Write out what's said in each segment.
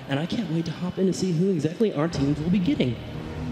and I can't wait to hop in to see who exactly our teams will be getting.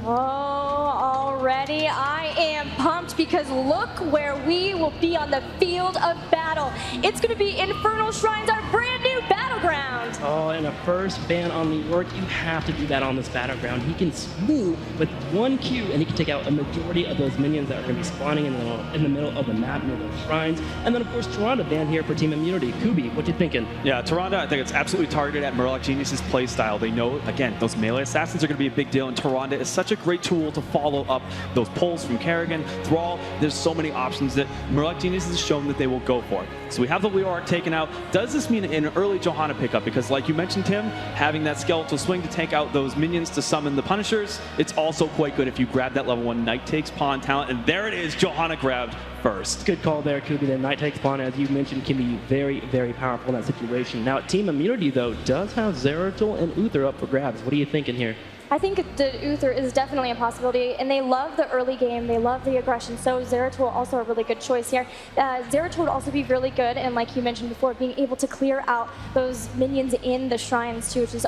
Oh, already I am pumped because look where we will be on the field of battle. It's going to be Infernal Shrines, our brand new battleground. Oh, and a first ban on New York, you have to do that on this battleground. He can swoop with one Q, and he can take out a majority of those minions that are going to be spawning in the middle of the map near those shrines. And then, of course, Toronto ban here for Team Immunity. Kubi, what you thinking? Yeah, Toronto, I think it's absolutely targeted at Murloc Genius's playstyle. They know, again, those melee assassins are going to be a big deal, and Toronto is such a great tool to follow up those pulls from Kerrigan, Thrall. There's so many options that Murloc Genius has shown that they will go for. So we have the Leoric taken out. Does this mean an early Johanna pickup? Because like you mentioned, Tim, having that skeletal swing to take out those minions to summon the Punishers, it's also quite good if you grab that level 1 Knight Takes Pawn talent. And there it is, Johanna grabbed first. Good call there, Kubi. The Knight Takes Pawn, as you mentioned, can be very, very powerful in that situation. Now, Team Immunity, though, does have Zeratul and Uther up for grabs. What are you thinking here? I think the Uther is definitely a possibility, and they love the early game, they love the aggression, so Zeratul also a really good choice here. Zeratul would also be really good, and like you mentioned before, being able to clear out those minions in the shrines too, which is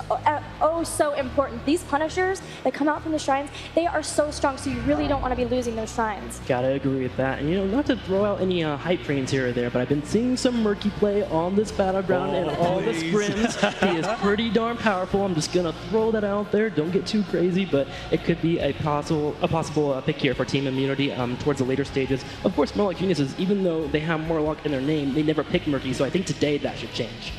oh so important. These Punishers that come out from the shrines, they are so strong, so you really don't want to be losing those shrines. Gotta agree with that. And you know, not to throw out any hype trains here or there, but I've been seeing some Murky play on this battleground and all the scrims. He is pretty darn powerful. I'm just gonna throw that out there. Don't get too crazy, but it could be a possible pick here for Team Immunity towards the later stages. Of course, Murloc Geniuses, even though they have Murloc in their name, they never pick Murky, so I think today that should change.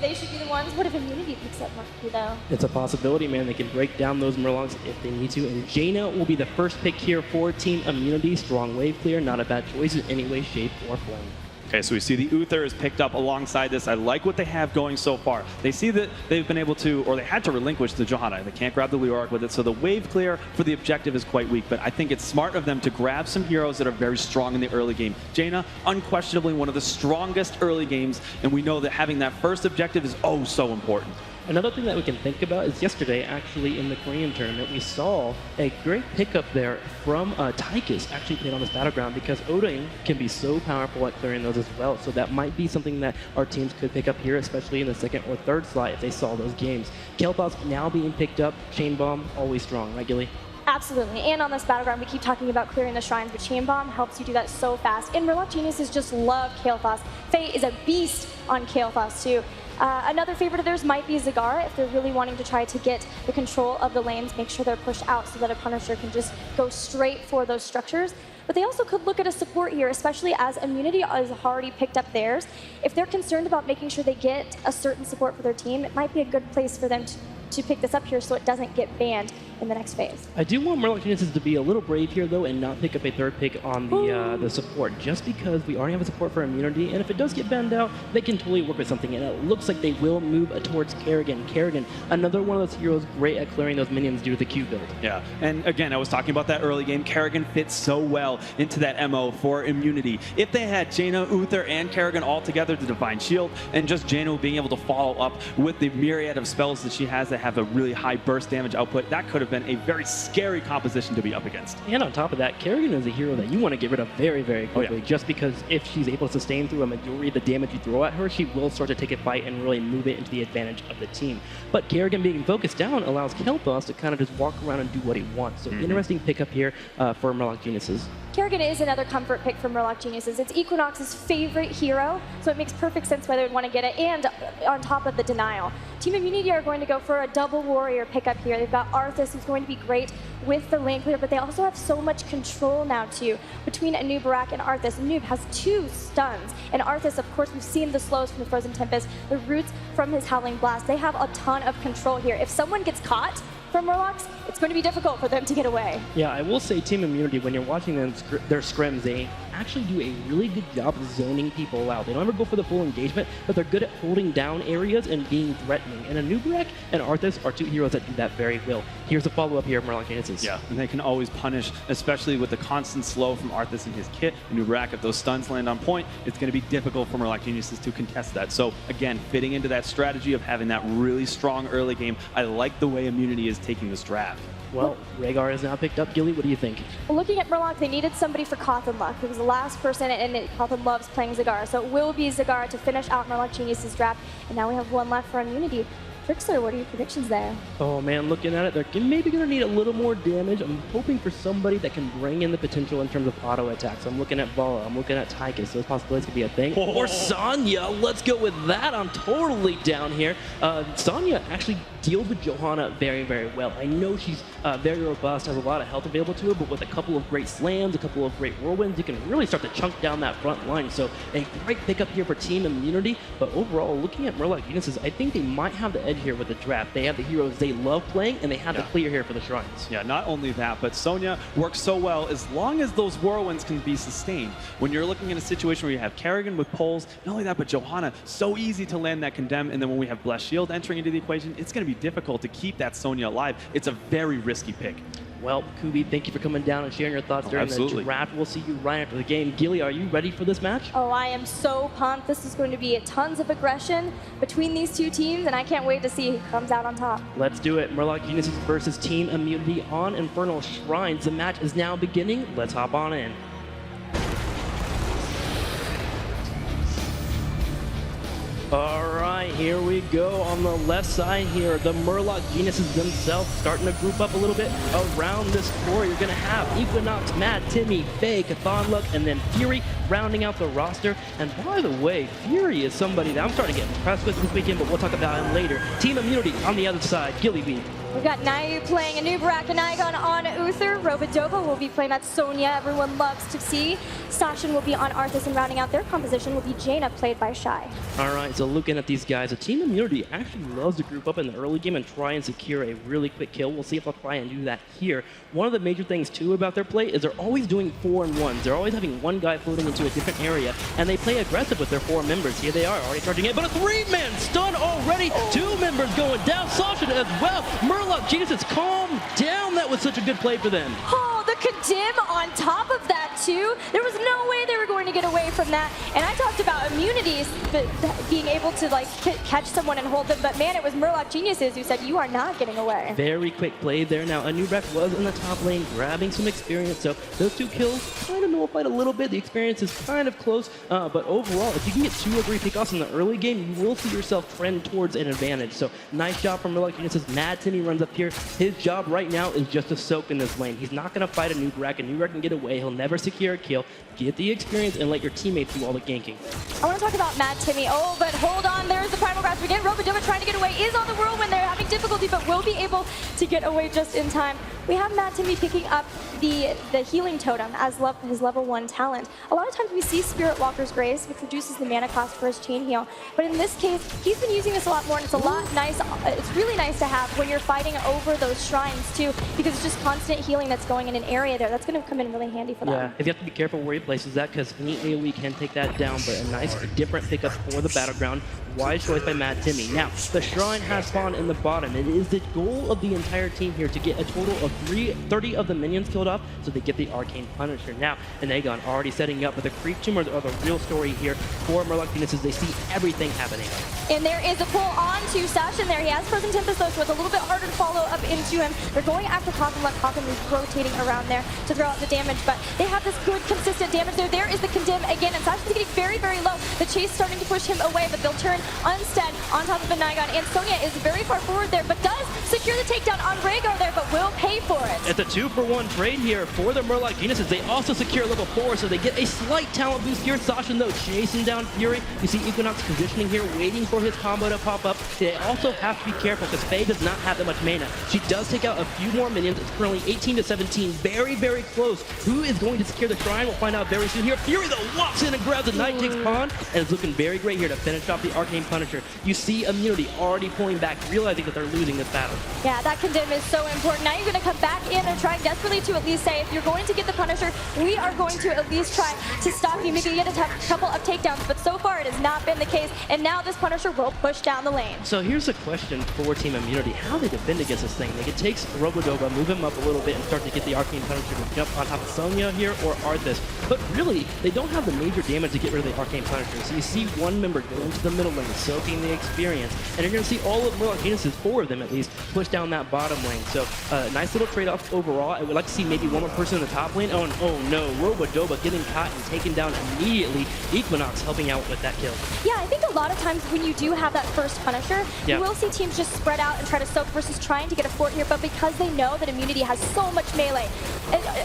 They should be the ones. What if Immunity picks up Murky, though? It's a possibility, man. They can break down those Murlocs if they need to, and Jaina will be the first pick here for Team Immunity. Strong wave clear, not a bad choice in any way, shape, or form. Okay, so we see the Uther is picked up alongside this. I like what they have going so far. They see that they've been able to, or they had to relinquish the Johanna. They can't grab the Leoric with it, so the wave clear for the objective is quite weak, but I think it's smart of them to grab some heroes that are very strong in the early game. Jaina, unquestionably one of the strongest early games, and we know that having that first objective is oh so important. Another thing that we can think about is yesterday, actually, in the Korean tournament, we saw a great pickup there from Tychus actually played on this battleground because Odin can be so powerful at clearing those as well. So that might be something that our teams could pick up here, especially in the second or third slot if they saw those games. Kel'Thas now being picked up, Chain Bomb, always strong, right, Gilly? Absolutely, and on this battleground, we keep talking about clearing the shrines, but Chain Bomb helps you do that so fast. And Murloc Geniuses just love Kel'Thas. Faye is a beast on Kel'Thas too. Another favorite of theirs might be Zagara if they're really wanting to try to get the control of the lanes, make sure they're pushed out so that a Punisher can just go straight for those structures. But they also could look at a support here, especially as Immunity has already picked up theirs. If they're concerned about making sure they get a certain support for their team, it might be a good place for them to pick this up here so it doesn't get banned in the next phase. I do want Murloc Geniuses to be a little brave here, though, and not pick up a third pick on the support, just because we already have a support for Immunity, and if it does get banned out, they can totally work with something, and it looks like they will move towards Kerrigan. Kerrigan, another one of those heroes great at clearing those minions due to the Q build. Yeah, and again, I was talking about that early game. Kerrigan fits so well into that MO for Immunity. If they had Jaina, Uther, and Kerrigan all together, the Divine Shield, and just Jaina being able to follow up with the myriad of spells that she has that have a really high burst damage output, that could have been a very scary composition to be up against. And on top of that, Kerrigan is a hero that you want to get rid of very, very quickly, just because if she's able to sustain through a majority of the damage you throw at her, she will start to take a fight and really move it into the advantage of the team. But Kerrigan being focused down allows Kel'Thas to kind of just walk around and do what he wants. So interesting pickup here for Murloc Geniuses. Kerrigan is another comfort pick for Murloc Geniuses. It's Equinox's favorite hero, so it makes perfect sense why they would want to get it, and on top of the denial. Team Immunity are going to go for a double warrior pickup here. They've got Arthas, who's going to be great with the lane clear, but they also have so much control now, too, between Anub Barak and Arthas. Anub has 2 stuns, and Arthas, of course, we've seen the slows from the Frozen Tempest, the roots from his Howling Blast. They have a ton of control here. If someone gets caught from Murlocs, it's going to be difficult for them to get away. Yeah, I will say Team Immunity, when you're watching them, their scrims, they actually do a really good job of zoning people out. They don't ever go for the full engagement, but they're good at holding down areas and being threatening. And Anubarak and Arthas are 2 heroes that do that very well. Here's a follow-up here from Murloc Geniuses. Yeah, and they can always punish, especially with the constant slow from Arthas and his kit. Anubarak, if those stuns land on point, it's going to be difficult for Murloc Geniuses to contest that. So again, fitting into that strategy of having that really strong early game, I like the way Immunity is taking this draft. Well, Rhaegar is now picked up. Gilly, what do you think? Well, looking at Murloc, they needed somebody for Cawthon Luck. He was the last person, and Cawthon loves playing Zagara. So it will be Zagara to finish out Murloc Genius's draft. And now we have one left for Immunity. Fritzler, what are your predictions there? Oh man, looking at it, they're maybe going to need a little more damage. I'm hoping for somebody that can bring in the potential in terms of auto attacks. I'm looking at Vala, I'm looking at Tychus. Those possibilities could be a thing. Oh. Or Sonya, let's go with that. I'm totally down here. Sonya actually deals with Johanna very, very well. I know she's very robust, has a lot of health available to her, but with a couple of great slams, a couple of great whirlwinds, you can really start to chunk down that front line. So a great pickup here for Team Immunity, but overall, looking at Murloc Genesis, I think they might have the edge here with the draft. They have the heroes they love playing, and they have the clear here for the shrines. Yeah, not only that, but Sonya works so well as long as those whirlwinds can be sustained. When you're looking in a situation where you have Kerrigan with poles, not only that, but Johanna, so easy to land that condemn, and then when we have Blessed Shield entering into the equation, it's going to be difficult to keep that Sonya alive. It's a very risky pick. Well, Kubi, thank you for coming down and sharing your thoughts during the draft. We'll see you right after the game. Gilly, are you ready for this match? Oh, I am so pumped. This is going to be tons of aggression between these two teams, and I can't wait to see who comes out on top. Let's do it. Murloc Genesis versus Team Immunity on Infernal Shrines. The match is now beginning. Let's hop on in. All right, here we go. On the left side here, the Murloc Genesis themselves starting to group up a little bit around this core. You're going to have Equinox, Mad Timmy, Faye, Chthonluk, and then Fury rounding out the roster. And by the way, Fury is somebody that I'm starting to get impressed with this weekend, but we'll talk about him later. Team Immunity on the other side, Gilly B. We've got Nayu playing a new Baraka Naigon on Uther. Robodova will be playing that Sonya everyone loves to see. Sashin will be on Arthas, and rounding out their composition will be Jaina, played by Shy. All right, so looking at these guys, a Team Immunity actually loves to group up in the early game and try and secure a really quick kill. We'll see if they'll try and do that here. One of the major things, too, about their play is they're always doing 4-on-1s. They're always having one guy floating into a different area, and they play aggressive with their 4 members. Here they are, already charging in, but a 3-man stun already. 2 members going down. Sasha as well. Murloc Genesis, calm down. That was such a good play for them. Oh, the condemn on top of that, too. There was no way they were going to get away from that. And I talked about immunities, being able to like catch someone and hold them, but man, it was Murloc Geniuses who said, you are not getting away. Very quick play there. Now, Anubrak was in the top lane, grabbing some experience, so those 2 kills kind of nullified a little bit. The experience is kind of close, but overall, if you can get 2 or 3 pickoffs in the early game, you will see yourself trend towards an advantage. So, nice job from Murloc Geniuses. Mad Timmy runs up here. His job right now is just to soak in this lane. He's not going to fight Anubrak. Anubrak can get away. He'll never secure a kill. Get the experience and let your teammates do all the ganking. I want to talk about Mad Timmy. Oh, but hold on. There's the Primal Grasp again. Robodova trying to get away, is on the whirlwind. They're having difficulty, but will be able to get away just in time. We have Mad Timmy picking up the healing totem as his level 1 talent. A lot of times we see Spirit Walker's Grace, which reduces the mana cost for his chain heal. But in this case, he's been using this a lot more, and it's a lot nice. It's really nice to have when you're fighting over those shrines too, because it's just constant healing that's going in an area there. That's going to come in really handy for them. Yeah, if you have to be careful where he places that, because any AoE can take that down, but a nice different pickup for the battleground. Wise choice by Mad Timmy. Now, the shrine has spawned in the bottom. It is the goal of the entire team here to get a total of 30 of the minions killed off, so they get the Arcane Punisher. Now, an Aegon already setting up, but the creep tumors are the real story here for Murloc Genesis. They see everything happening. And there is a pull on to Sashin there. He has Frozen Tempest though, so it's a little bit harder to follow up into him. They're going after Chthonluk. Chthonluk is rotating around there to throw out the damage, but they have this good, consistent damage there. There is the condemn again, and Sashin's getting very, very low. The chase starting to push him away, but they'll turn Unstead on top of the Naigon, and Sonya is very far forward there, but does secure the takedown on Rhaegar there, but will pay for it. It's a 2-for-1 trade here for the Murloc Genesis. They also secure level 4, so they get a slight talent boost here. Sashin, though, chasing down Fury. You see Equinox positioning here, waiting for his combo to pop up. They also have to be careful, because Faye does not have that much mana. She does take out a few more minions. It's currently 18 to 17. Very, very close. Who is going to secure the shrine? We'll find out very soon here. Fury, though, walks in and grabs the Night Takes Pawn, and is looking very great here to finish off the Arcane Punisher. You see Immunity already pulling back, realizing that they're losing this battle. Yeah, that condemn is so important. Now you're going to come back in and try desperately to at least say, if you're going to get the Punisher, we are going to at least try to stop you. Maybe get a couple of takedowns, but so far it has not been the case, and now this Punisher will push down the lane. So here's a question for Team Immunity. How they defend against this thing? They could take Robodova, move him up a little bit, and start to get the Arcane Punisher to jump on top of Sonya here or Arthas. But really, they don't have the major damage to get rid of the Arcane Punisher. So you see one member go into the middle lane, soaking the experience, and you're going to see all of Murloc Genesis, 4 of them at least, push down that bottom lane. So nice little trade-off overall. I would like to see maybe one more person in the top lane. Oh no, Robodova getting caught and taken down immediately. Equinox helping out with that kill. Yeah, I think a lot of times when you do have that first Punisher, here. Yeah. You will see teams just spread out and try to soak versus trying to get a fort here, but because they know that Immunity has so much melee,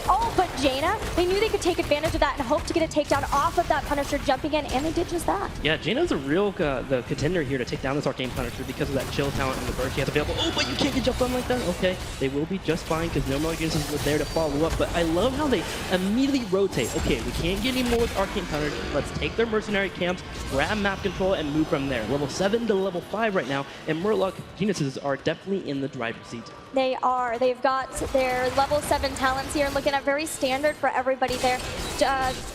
all but Jaina, they knew they could take advantage of that and hope to get a takedown off of that Punisher jumping in, and they did just that. Yeah, Jaina's a real the contender here to take down this Arcane Punisher because of that chill talent and the burst she has available. Oh, but you can't get jumped on like that? Okay, they will be just fine because no Murloc Geniuses was there to follow up, but I love how they immediately rotate. Okay, we can't get any more with Arcane Punisher. Let's take their mercenary camps, grab map control, and move from there. Level 7 to level 5 right now, and Murloc Geniuses are definitely in the driver's seat. They are. They've got their level 7 talents here, looking at very standard for everybody there.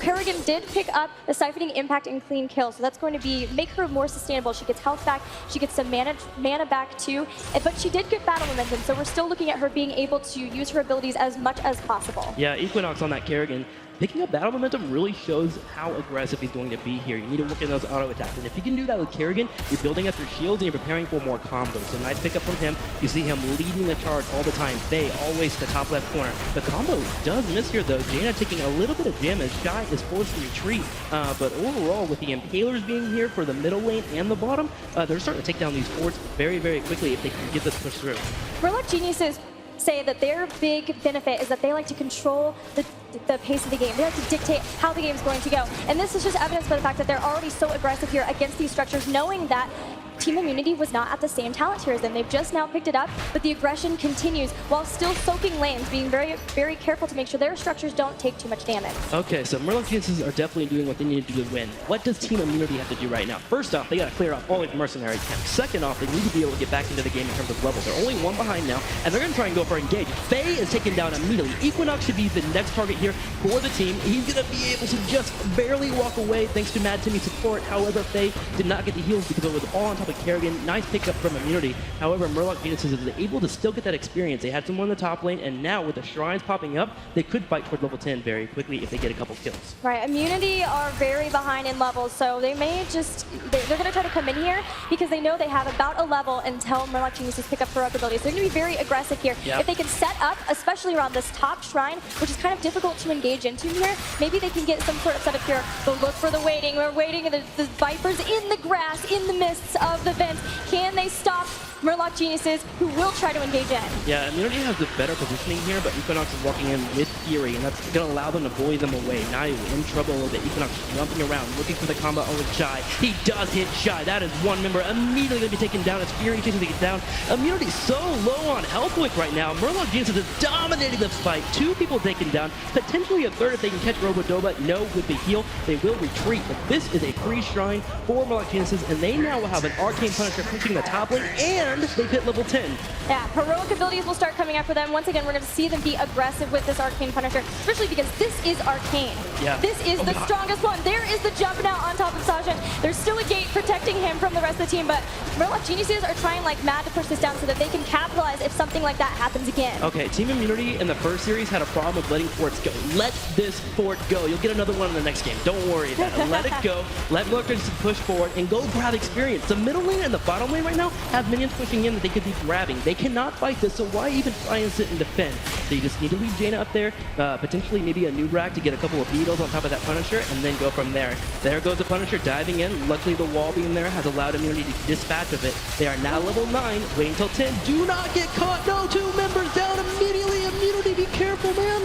Kerrigan did pick up the Siphoning Impact and Clean Kill, so that's going to make her more sustainable. She gets health back, she gets some mana back too, but she did get battle momentum, so we're still looking at her being able to use her abilities as much as possible. Yeah, Equinox on that Kerrigan. Picking up battle momentum really shows how aggressive he's going to be here. You need to work in those auto attacks. And if you can do that with Kerrigan, you're building up your shields and you're preparing for more combos. So nice pickup from him. You see him leading the charge all the time. Faye always to the top left corner. The combo does miss here though. Jaina taking a little bit of damage. Shy is forced to retreat. But overall, with the Impalers being here for the middle lane and the bottom, they're starting to take down these forts very, very quickly if they can get this push through. Murloc Geniuses say that their big benefit is that they like to control the pace of the game. They like to dictate how the game's going to go. And this is just evidence for the fact that they're already so aggressive here against these structures, knowing that Team Immunity was not at the same talent tier as them. They've just now picked it up, but the aggression continues while still soaking lanes, being very, very careful to make sure their structures don't take too much damage. Okay, so Murloc Geniuses are definitely doing what they need to do to win. What does Team Immunity have to do right now? First off, they got to clear off all of the mercenary camps. Second off, they need to be able to get back into the game in terms of levels. They're only one behind now, and they're going to try and go for engage. Faye is taken down immediately. Equinox should be the next target here for the team. He's going to be able to just barely walk away thanks to Mad Timmy's support. However, Faye did not get the heals because it was all on top of Kerrigan. Nice pickup from Immunity. However, Murloc Geniuses is able to still get that experience. They had someone in the top lane, and now with the shrines popping up, they could fight toward level 10 very quickly if they get a couple kills. Right, Immunity are very behind in levels, so they may just, they're going to try to come in here because they know they have about a level until Murloc Geniuses pick up heroic abilities. They're going to be very aggressive here. Yep. If they can set up, especially around this top shrine, which is kind of difficult to engage into here, maybe they can get some sort of setup here. But look for the waiting. We're waiting, the Vipers in the grass, in the mists of the vents. Can they stop Murloc Geniuses, who will try to engage in? Yeah, Immunity has the better positioning here, but Equinox is walking in with Fury, and that's going to allow them to bully them away. Now you're in trouble a little bit. Equinox jumping around, looking for the combo with Shy. He does hit Shy. That is one member immediately going to be taken down as Fury chases to get down. Immunity's so low on health wick right now. Murloc Geniuses is dominating this fight. 2 people taken down, potentially a third if they can catch Robodoba. No, with the heal, they will retreat. But this is a free shrine for Murloc Geniuses, and they now will have an Arcane Punisher pushing the top lane, and they've hit level 10. Yeah, heroic abilities will start coming after them. Once again, we're going to see them be aggressive with this Arcane Punisher, especially because this is Arcane. Yeah. This is the strongest one. There is the jump now on top of Sasha. There's still a gate protecting him from the rest of the team, but Murloc Geniuses are trying like mad to push this down so that they can capitalize if something like that happens again. Okay, Team Immunity in the first series had a problem with letting forts go. Let this fort go. You'll get another one in the next game. Don't worry about it. Let it go. Let Murloc Geniuses push forward and go grab experience. The middle lane and the bottom lane right now have minions pushing in that they could be grabbing. They cannot fight this, so why even try and sit and defend? So you just need to leave Jaina up there, potentially maybe a new rack to get a couple of beetles on top of that Punisher, and then go from there. There goes the Punisher diving in. Luckily, the wall being there has allowed Immunity to dispatch of it. They are now level 9. Wait until 10. Do not get caught. No, 2 members down immediately. Immunity, be careful, man.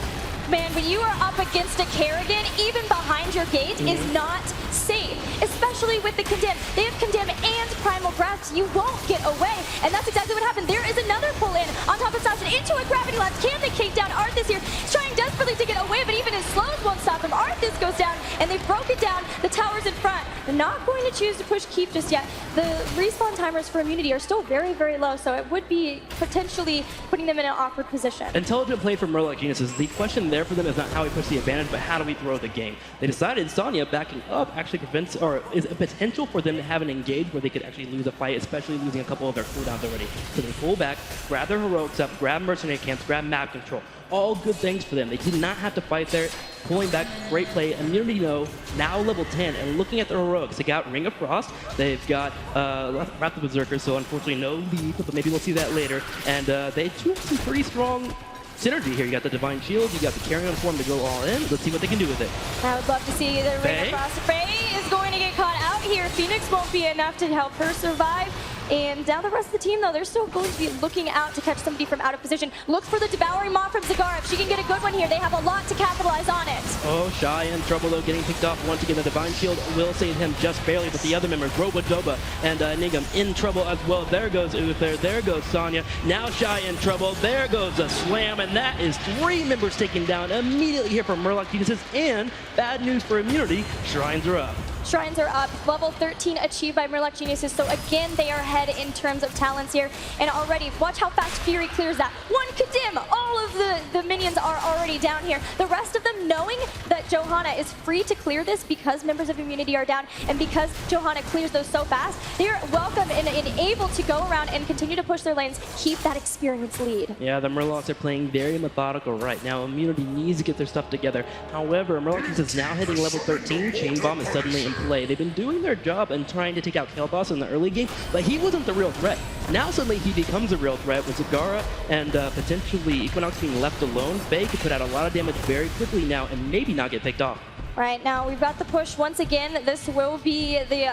Man, when you are up against a Kerrigan, even behind your gate is not safe, especially with the Condemn. They have Condemn and Primal Grasp. You won't get away, and that's exactly what happened. There is another pull-in on top of Sasha into a Gravity Lance. Can they take down Arthas here? He's trying desperately to get away, but even his slows won't stop him. Arthas goes down, and they've broken down the towers in front. They're not going to choose to push Keep just yet. The respawn timers for Immunity are still very, very low, so it would be potentially putting them in an awkward position. Intelligent play from Murloc Geniuses. The question there for them is not how we push the advantage, but how do we throw the game. They decided Sonya backing up actually prevents, or is a potential for them to have an engage where they could actually lose a fight, especially losing a couple of their cooldowns already. So they pull back, grab their heroics up, grab mercenary camps, grab map control. All good things for them. They did not have to fight there. Pulling back, great play. Immunity now level 10, and looking at their heroics, they got Ring of Frost, they've got Wrath of Berserker, so unfortunately no lead, but maybe we'll see that later. And they have some pretty strong synergy here. You got the Divine Shield, you got the Carrion form to go all in. Let's see what they can do with it. I would love to see the Ring of Frost. Faye is going to get caught out here. Phoenix won't be enough to help her survive. And now the rest of the team, though, they're still going to be looking out to catch somebody from out of position. Look for the Devouring Maw from Zagara. If she can get a good one here, they have a lot to capitalize on it. Oh, Shy in trouble, though, getting picked off once again. The Divine Shield will save him just barely, but the other members, Robodoba and Nigam, in trouble as well. There goes Uther, there goes Sonya. Now Shy in trouble, there goes a slam, and that is 3 members taken down immediately here from Murloc Geniuses. And bad news for Immunity, Shrines are up. Shrines are up. Level 13 achieved by Murloc Geniuses. So again, they are ahead in terms of talents here. And already, watch how fast Fury clears that. One Kadim! All of the minions are already down here. The rest of them knowing that Johanna is free to clear this because members of Immunity are down and because Johanna clears those so fast, they're welcome and able to go around and continue to push their lanes, keep that experience lead. Yeah, the Murlocs are playing very methodical right now. Immunity needs to get their stuff together. However, Murloc is now hitting level 13. Chain Bomb is suddenly in play. They've been doing their job and trying to take out Kael'thas in the early game, but he wasn't the real threat. Now suddenly he becomes a real threat with Zagara and potentially Equinox being left alone. Faye could put out a lot of damage very quickly now and maybe not get picked off. Right, now we've got the push once again. This will be the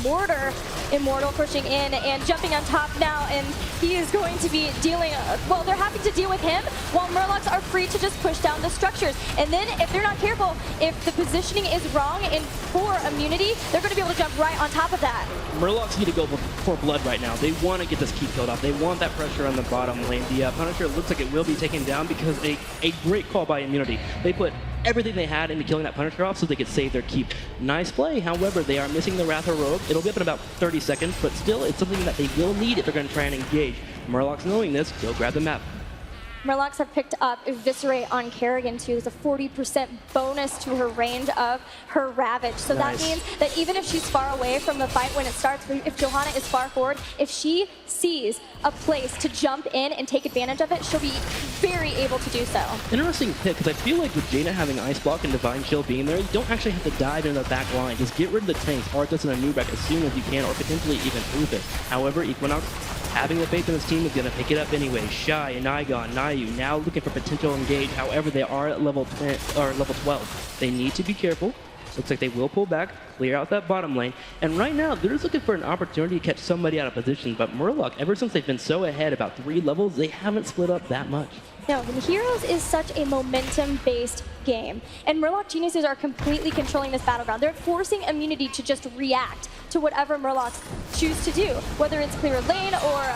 Mortar Immortal pushing in and jumping on top now, and he is going to be dealing, well, they're having to deal with him while Murlocs are free to just push down the structures. And then if they're not careful, if the positioning is wrong and for Immunity, they're going to be able to jump right on top of that. Murlocs need to go for blood right now. They want to get this keep killed off. They want that pressure on the bottom lane. The Punisher looks like it will be taken down because a great call by Immunity. They put everything they had into killing that Punisher off so they could save their keep. Nice play, however, they are missing the Wrath Heroic. It'll be up in about 30 seconds, but still, it's something that they will need if they're going to try and engage. Murlocs knowing this, go grab the map. Murlocs have picked up Eviscerate on Kerrigan too. There's a 40% bonus to her range of her Ravage. So nice. That means that even if she's far away from the fight when it starts, if Johanna is far forward, if she sees a place to jump in and take advantage of it, she'll be very able to do so. Interesting pick, because I feel like with Jaina having Ice Block and Divine Shield being there, you don't actually have to dive into the back line. Just get rid of the tanks, Arthas and Anubis as soon as you can, or potentially even Uther. However, Equinox, having the faith in his team, is going to pick it up anyway. Shy, Naigon, Nayu, now looking for potential engage. However, they are at level 10, or level 12. They need to be careful. Looks like they will pull back, clear out that bottom lane. And right now, they're just looking for an opportunity to catch somebody out of position. But Murloc, ever since they've been so ahead about 3 levels, they haven't split up that much. No, the Heroes is such a momentum-based game. And Murloc Geniuses are completely controlling this battleground. They're forcing Immunity to just react to whatever Murlocs choose to do, whether it's clear a lane or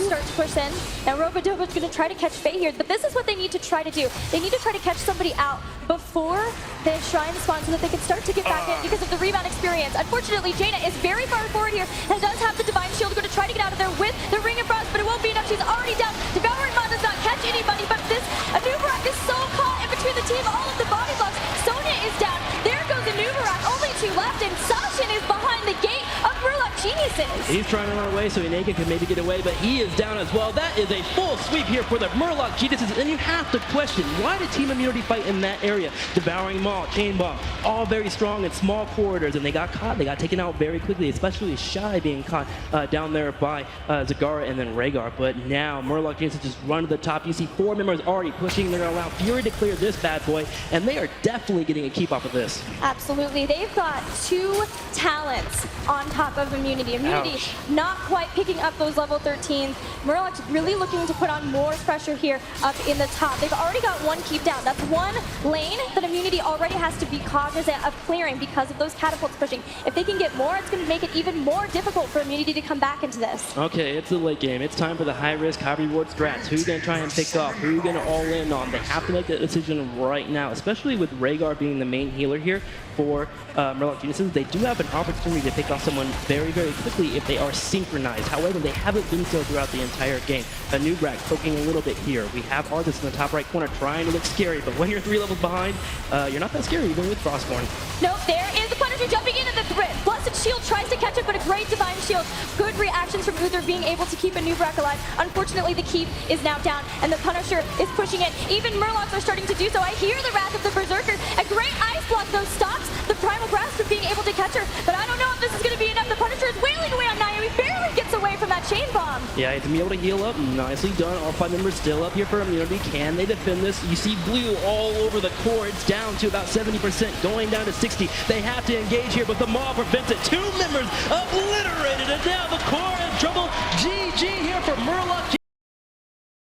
start to push in. Now Robodoba's going to try to catch Faye here, but this is what they need to try to do. They need to try to catch somebody out before the Shrine spawns so that they can start to get back in because of the rebound experience. Unfortunately, Jaina is very far forward here and does have the Divine Shield. Going to try to get out of there with the Ring of Frost, but it won't be enough. She's already down. Devouring Maw does not catch anybody, but this Anubarak is so caught in between the team. All of the body blocks. Sonya is down. There goes Anubarak. Only 2 left, and Sashin is behind the gate of Murloc Geniuses. He's trying to run away so Inega can maybe get away, but he is down as well. That is a full sweep here for the Murloc Geniuses, and you have to question, why did Team Immunity fight in that area? Devouring Maw, Chain Bomb, all very strong in small corridors, and they got caught. They got taken out very quickly, especially Shy being caught down there by Zagara and then Rhaegar. But now Murloc Geniuses just run to the top. You see 4 members already pushing. They're going to allow Fury to clear this bad boy, and they are definitely getting a keep off of this. Absolutely. They've got 2 talents on top of Immunity. Immunity not quite picking up those level 13s. Murloc's really looking to put on more pressure here up in the top. They've already got 1 keep down. That's 1 lane that Immunity already has to be cognizant of clearing because of those catapults pushing. If they can get more, it's going to make it even more difficult for Immunity to come back into this. Okay, it's the late game. It's time for the high-risk, high-reward strats. Who are you going to try and pick off? Who are you going to all-in on? They have to make that decision right now, especially with Rhaegar being the main healer here for Murloc Geniuses. They do have an opportunity to pick off someone very, very quickly if they are synchronized. However, they haven't been so throughout the entire game. Anubrak poking a little bit here. We have Arthas in the top right corner trying to look scary, but when you're 3 levels behind, you're not that scary even with Frostborn. Nope, there is the Punisher jumping in, and the Blessed Shield tries to catch it, but a great Divine Shield. Good reactions from Uther being able to keep Anubrak alive. Unfortunately, the keep is now down, and the Punisher is pushing it. Even Murlocs are starting to do so. I hear the wrath of the Berserker. A great Ice Block, though, stops the Primal Grasp from being able to catch her, but I don't know if this is going to be enough. The Punisher is wailing away on Naya. He barely gets away from that Chain Bomb. Yeah, you have to be able to heal up. Nicely done. All 5 members still up here for Immunity. Can they defend this? You see blue all over the core. It's down to about 70%, going down to 60. They have to engage here, but the Maw draw prevents it. 2 members obliterated, and now the core in trouble. GG here for Murloc.